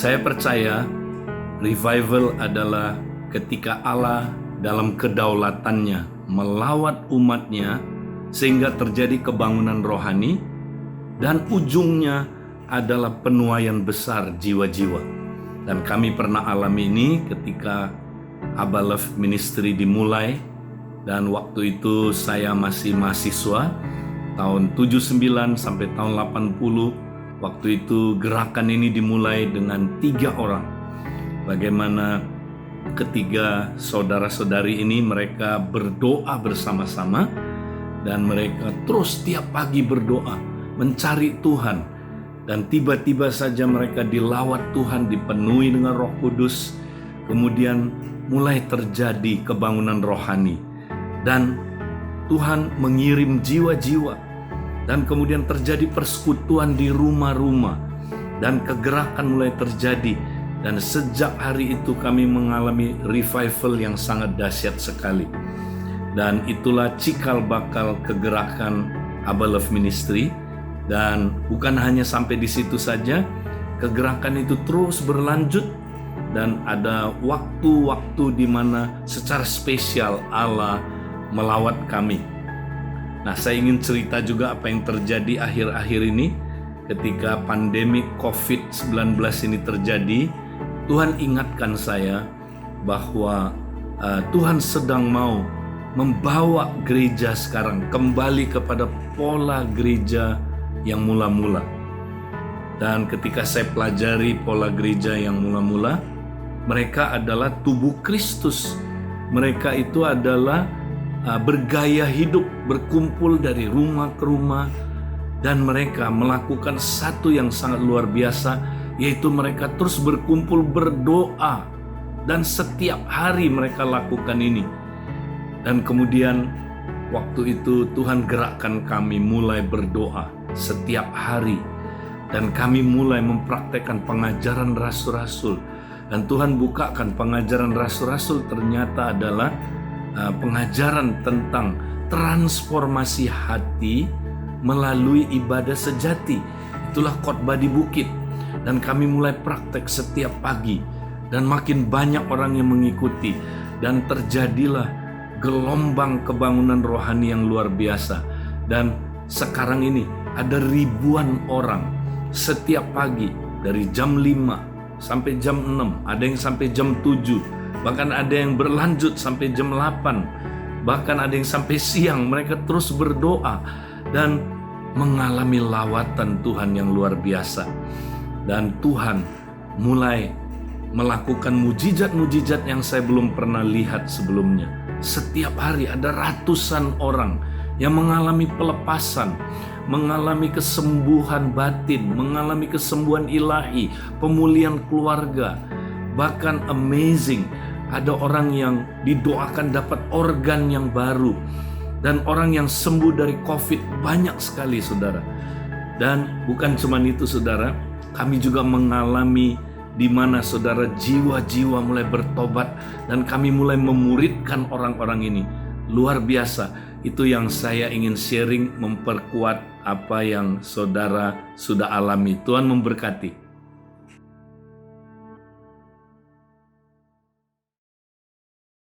Saya percaya revival adalah ketika Allah dalam kedaulatannya melawat umatnya sehingga terjadi kebangunan rohani, dan ujungnya adalah penuaian besar jiwa-jiwa. Dan kami pernah alami ini ketika Abba Love Ministry dimulai, dan waktu itu saya masih mahasiswa tahun 79 sampai tahun 80. Waktu itu gerakan ini dimulai dengan 3 orang. Bagaimana ketiga saudara-saudari ini mereka berdoa bersama-sama, dan mereka terus tiap pagi berdoa mencari Tuhan, dan tiba-tiba saja mereka dilawat Tuhan, dipenuhi dengan Roh Kudus. Kemudian mulai terjadi kebangunan rohani, dan Tuhan mengirim jiwa-jiwa, dan kemudian terjadi persekutuan di rumah-rumah, dan kegerakan mulai terjadi. Dan sejak hari itu kami mengalami revival yang sangat dahsyat sekali. Dan itulah cikal bakal kegerakan Abba Love Ministry. Dan bukan hanya sampai di situ saja, kegerakan itu terus berlanjut, dan ada waktu-waktu di mana secara spesial Allah melawat kami. Nah, saya ingin cerita juga apa yang terjadi akhir-akhir ini ketika pandemi COVID-19 ini terjadi. Tuhan ingatkan saya bahwa Tuhan sedang mau membawa gereja sekarang kembali kepada pola gereja yang mula-mula. Dan ketika saya pelajari pola gereja yang mula-mula, mereka adalah tubuh Kristus. Mereka itu adalah bergaya hidup, berkumpul dari rumah ke rumah, dan mereka melakukan satu yang sangat luar biasa, yaitu mereka terus berkumpul berdoa, dan setiap hari mereka lakukan ini. Dan kemudian waktu itu Tuhan gerakkan kami mulai berdoa setiap hari, dan kami mulai mempraktekkan pengajaran rasul-rasul. Dan Tuhan bukakan pengajaran rasul-rasul ternyata adalah pengajaran tentang transformasi hati melalui ibadah sejati. Itulah khotbah di bukit, dan kami mulai praktek setiap pagi, dan makin banyak orang yang mengikuti, dan terjadilah gelombang kebangunan rohani yang luar biasa. Dan sekarang ini ada ribuan orang setiap pagi dari jam 5 sampai jam 6, ada yang sampai jam 7, bahkan ada yang berlanjut sampai jam 8, bahkan ada yang sampai siang. Mereka terus berdoa dan mengalami lawatan Tuhan yang luar biasa. Dan Tuhan mulai melakukan mujizat-mujizat yang saya belum pernah lihat sebelumnya. Setiap hari ada ratusan orang yang mengalami pelepasan, mengalami kesembuhan batin, mengalami kesembuhan ilahi, pemulihan keluarga. Bahkan amazing, ada orang yang didoakan dapat organ yang baru, dan orang yang sembuh dari COVID banyak sekali, saudara. Dan bukan cuma itu, saudara, kami juga mengalami di mana saudara jiwa-jiwa mulai bertobat, dan kami mulai memuridkan orang-orang ini. Luar biasa. Itu yang saya ingin sharing, memperkuat apa yang saudara sudah alami. Tuhan memberkati.